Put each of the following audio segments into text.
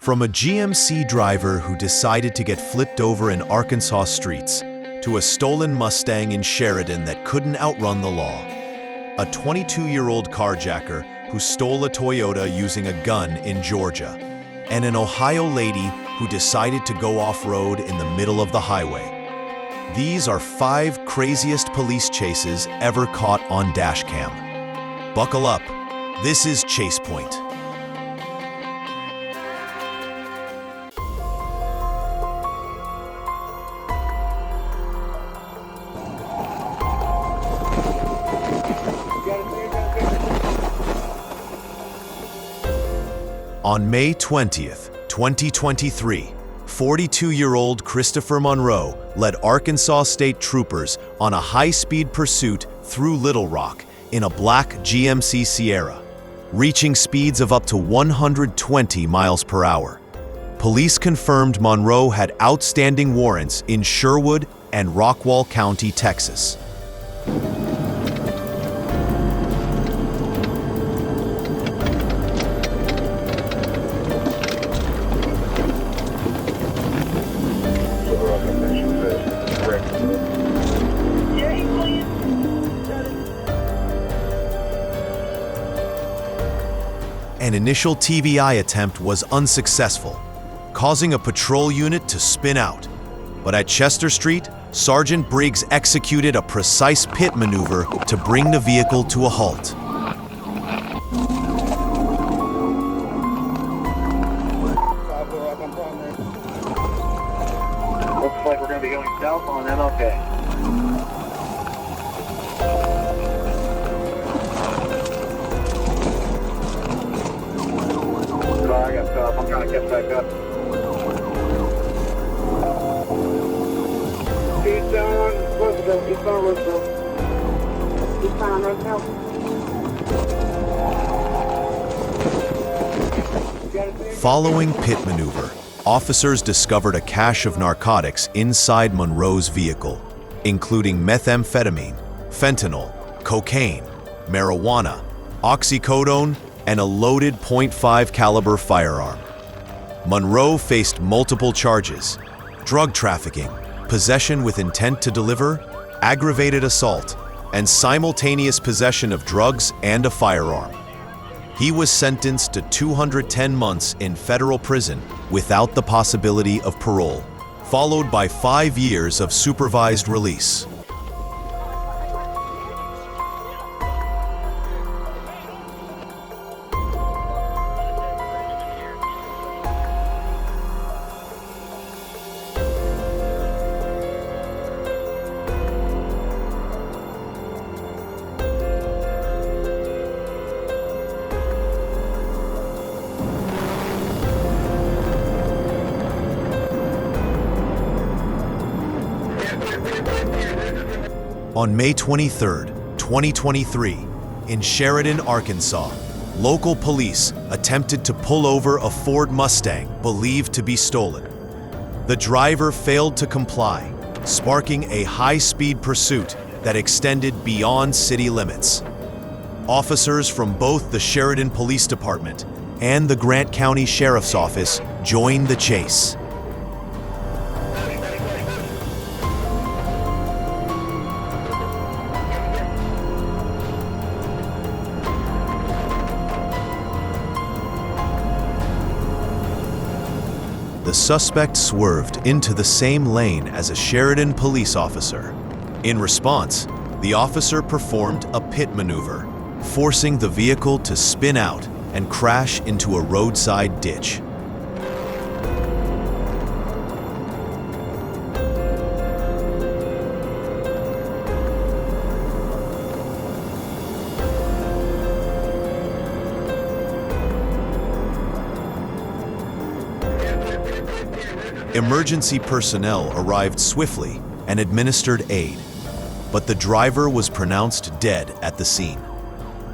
From a GMC driver who decided to get flipped over in Arkansas streets, to a stolen Mustang in Sheridan that couldn't outrun the law, a 22-year-old carjacker who stole a Toyota using a gun in Georgia, and an Ohio lady who decided to go off-road in the middle of the highway. These are 5 craziest police chases ever caught on dashcam. Buckle up. This is Chasepoint. On May 20th, 2023, 42-year-old Christopher Monroe led Arkansas State Troopers on a high-speed pursuit through Little Rock in a black GMC Sierra, reaching speeds of up to 120 miles per hour. Police confirmed Monroe had outstanding warrants in Sherwood and Rockwall County, Texas. An initial TBI attempt was unsuccessful, causing a patrol unit to spin out. But at Chester Street, Sergeant Briggs executed a precise pit maneuver to bring the vehicle to a halt. Looks like we're going to be going south on MLK. I got stuff. I'm trying to catch back up. Eastbound Roosevelt. Eastbound Roosevelt. Eastbound Roosevelt. Following pit maneuver, officers discovered a cache of narcotics inside Monroe's vehicle, including methamphetamine, fentanyl, cocaine, marijuana, oxycodone, and a loaded .5 caliber firearm. Monroe faced multiple charges: drug trafficking, possession with intent to deliver, aggravated assault, and simultaneous possession of drugs and a firearm. He was sentenced to 210 months in federal prison without the possibility of parole, followed by 5 years of supervised release. On May 23, 2023, in Sheridan, Arkansas, local police attempted to pull over a Ford Mustang believed to be stolen. The driver failed to comply, sparking a high-speed pursuit that extended beyond city limits. Officers from both the Sheridan Police Department and the Grant County Sheriff's Office joined the chase. The suspect swerved into the same lane as a Sheridan police officer. In response, the officer performed a pit maneuver, forcing the vehicle to spin out and crash into a roadside ditch. Emergency personnel arrived swiftly and administered aid, but the driver was pronounced dead at the scene.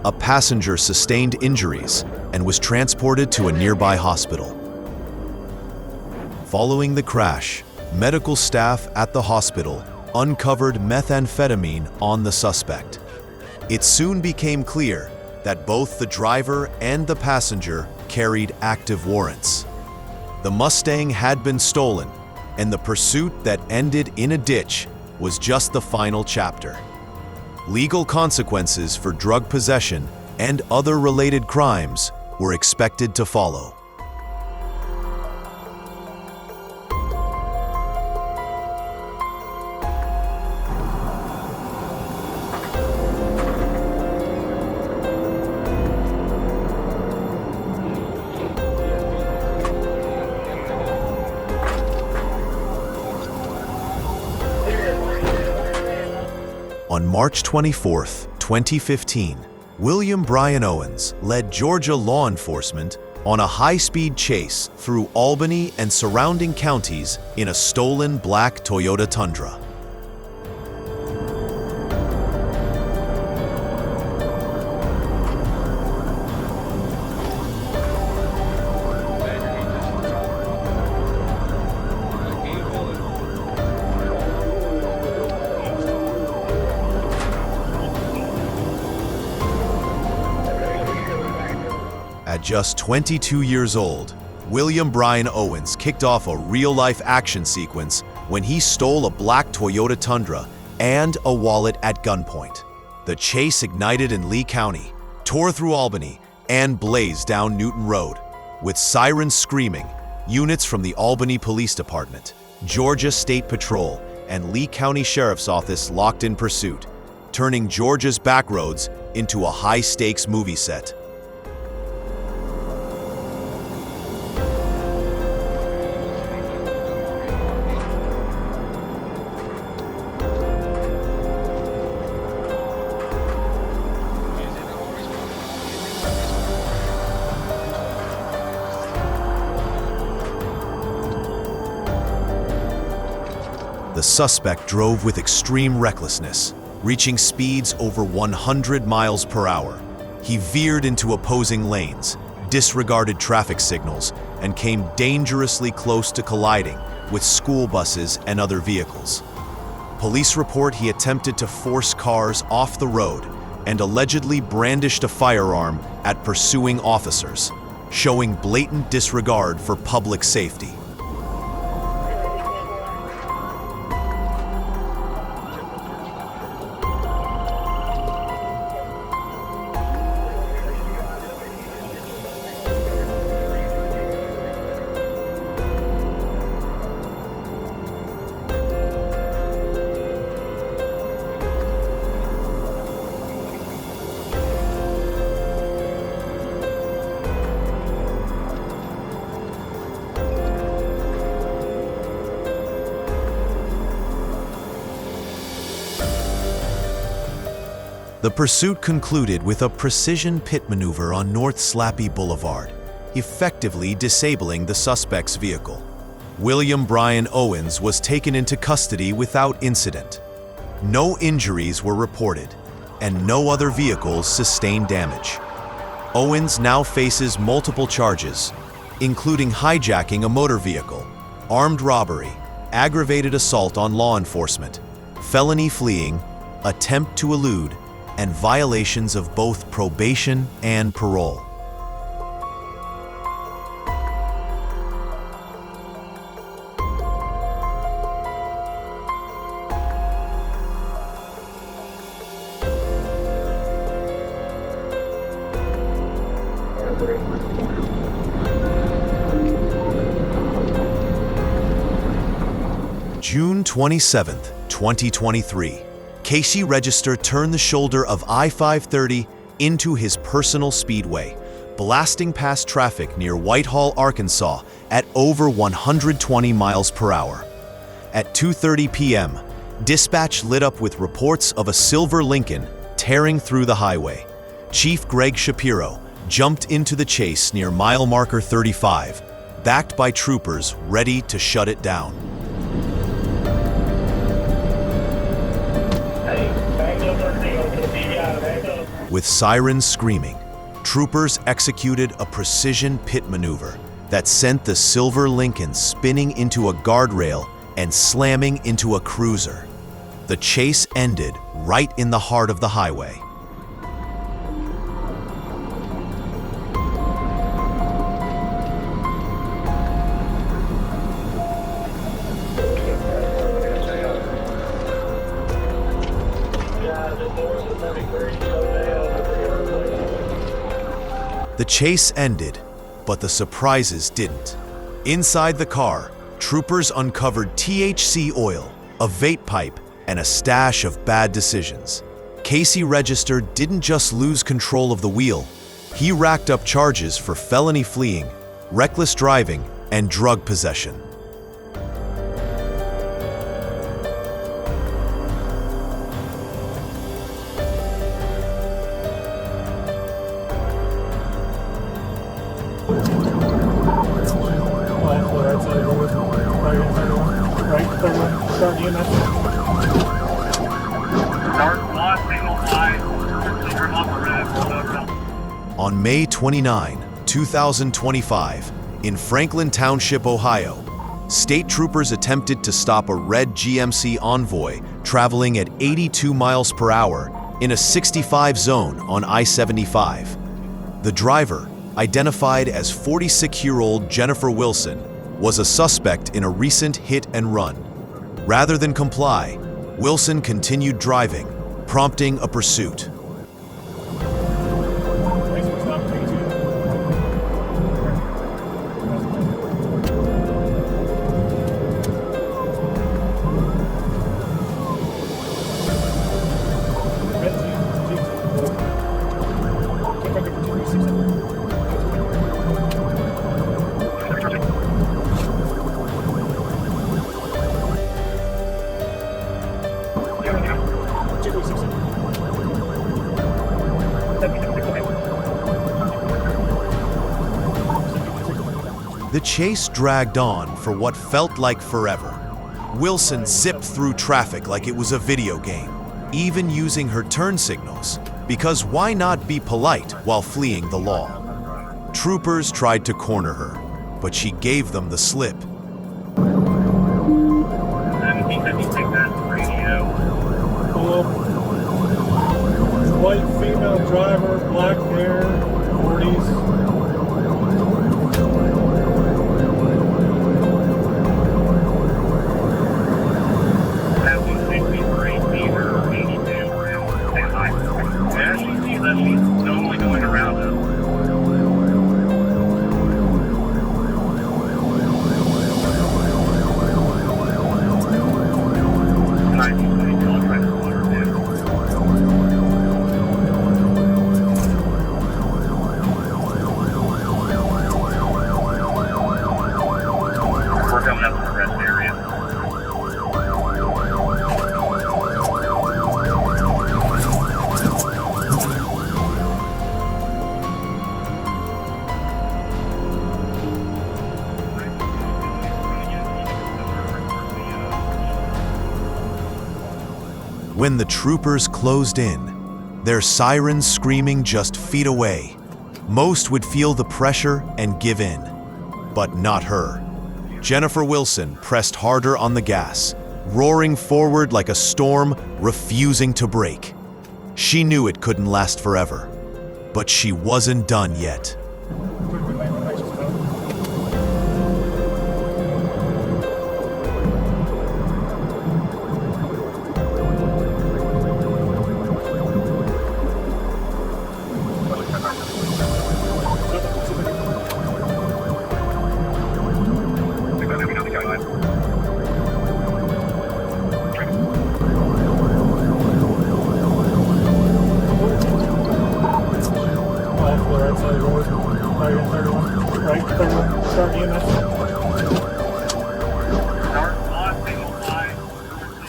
A passenger sustained injuries and was transported to a nearby hospital. Following the crash, medical staff at the hospital uncovered methamphetamine on the suspect. It soon became clear that both the driver and the passenger carried active warrants. The Mustang had been stolen, and the pursuit that ended in a ditch was just the final chapter. Legal consequences for drug possession and other related crimes were expected to follow. On March 24, 2015, William Brian Owens led Georgia law enforcement on a high-speed chase through Albany and surrounding counties in a stolen black Toyota Tundra. At just 22 years old, William Brian Owens kicked off a real-life action sequence when he stole a black Toyota Tundra and a wallet at gunpoint. The chase ignited in Lee County, tore through Albany, and blazed down Newton Road. With sirens screaming, units from the Albany Police Department, Georgia State Patrol, and Lee County Sheriff's Office locked in pursuit, turning Georgia's backroads into a high-stakes movie set. The suspect drove with extreme recklessness, reaching speeds over 100 miles per hour. He veered into opposing lanes, disregarded traffic signals, and came dangerously close to colliding with school buses and other vehicles. Police report he attempted to force cars off the road and allegedly brandished a firearm at pursuing officers, showing blatant disregard for public safety. The pursuit concluded with a precision pit maneuver on North Slappy Boulevard, effectively disabling the suspect's vehicle. William Brian Owens was taken into custody without incident. No injuries were reported, and no other vehicles sustained damage. Owens now faces multiple charges, including hijacking a motor vehicle, armed robbery, aggravated assault on law enforcement, felony fleeing, attempt to elude, and violations of both probation and parole. June 27, 2023. Casey Register turned the shoulder of I-530 into his personal speedway, blasting past traffic near Whitehall, Arkansas at over 120 miles per hour. At 2:30 p.m., dispatch lit up with reports of a silver Lincoln tearing through the highway. Chief Greg Shapiro jumped into the chase near mile marker 35, backed by troopers ready to shut it down. With sirens screaming, troopers executed a precision pit maneuver that sent the silver Lincoln spinning into a guardrail and slamming into a cruiser. The chase ended right in the heart of the highway. The chase ended, but the surprises didn't. Inside the car, troopers uncovered THC oil, a vape pipe, and a stash of bad decisions. Casey Register didn't just lose control of the wheel, he racked up charges for felony fleeing, reckless driving, and drug possession. On May 29, 2025, in Franklin Township, Ohio, state troopers attempted to stop a red GMC Envoy traveling at 82 miles per hour in a 65 zone on I-75. The driver, identified as 46-year-old Jennifer Wilson, was a suspect in a recent hit and run. Rather than comply, Wilson continued driving, prompting a pursuit. The chase dragged on for what felt like forever. Wilson zipped through traffic like it was a video game, even using her turn signals, because why not be polite while fleeing the law? Troopers tried to corner her, but she gave them the slip. White female driver, black hair, 40s. When the troopers closed in, their sirens screaming just feet away, most would feel the pressure and give in, but not her. Jennifer Wilson pressed harder on the gas, roaring forward like a storm, refusing to break. She knew it couldn't last forever, but she wasn't done yet.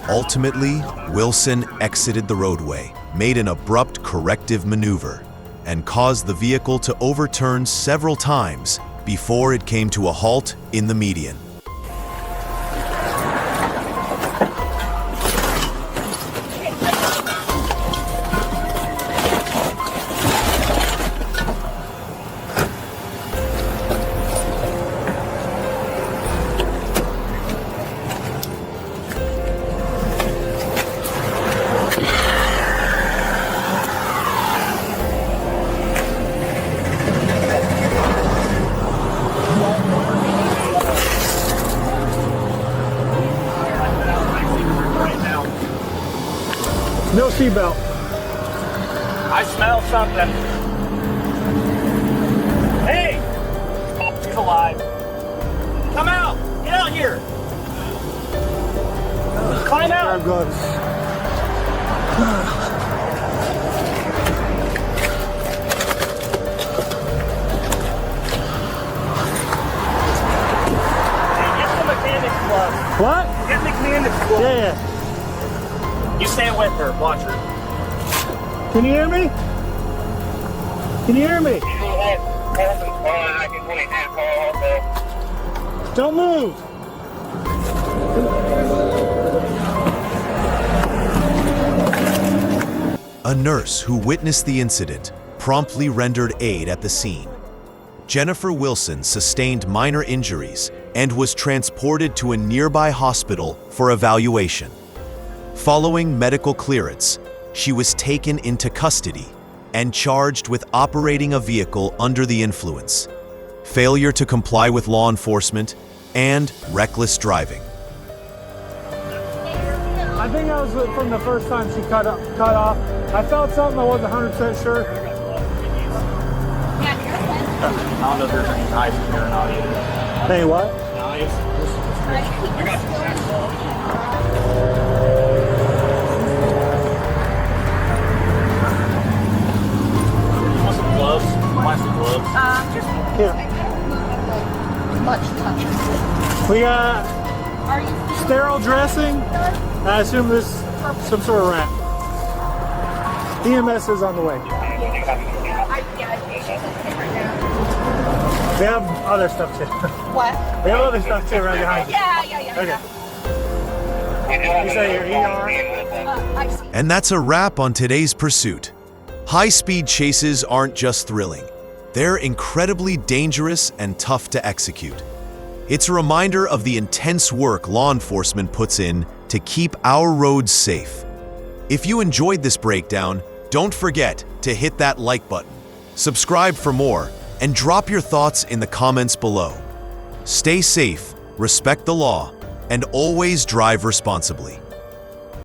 Ultimately, Wilson exited the roadway, made an abrupt corrective maneuver, and caused the vehicle to overturn several times before it came to a halt in the median. No seatbelt. I smell something. Climb out. Grab gloves. What? Get McMahon's glove. Yeah. You stay with her. Watch her. Can you hear me? Can you hear me? Don't move. A nurse who witnessed the incident promptly rendered aid at the scene. Jennifer Wilson sustained minor injuries and was transported to a nearby hospital for evaluation. Following medical clearance, she was taken into custody and charged with operating a vehicle under the influence, failure to comply with law enforcement, and reckless driving. I think that was from the first time she cut off. I felt something, I wasn't 100% sure. I don't know if there's any knives in here or not either. Hey, what? Knives? I got you want some gloves? Plastic gloves? Just Here. much touch. We got Are you sterile dressing. I assume this is some sort of wrap. EMS is on the way. We have other stuff too. What? We have other stuff too right behind you. Yeah. Okay. You say your ER? I see. And that's a wrap on today's pursuit. High-speed chases aren't just thrilling. They're incredibly dangerous and tough to execute. It's a reminder of the intense work law enforcement puts in to keep our roads safe. If you enjoyed this breakdown, don't forget to hit that like button, subscribe for more, and drop your thoughts in the comments below. Stay safe, respect the law, and always drive responsibly.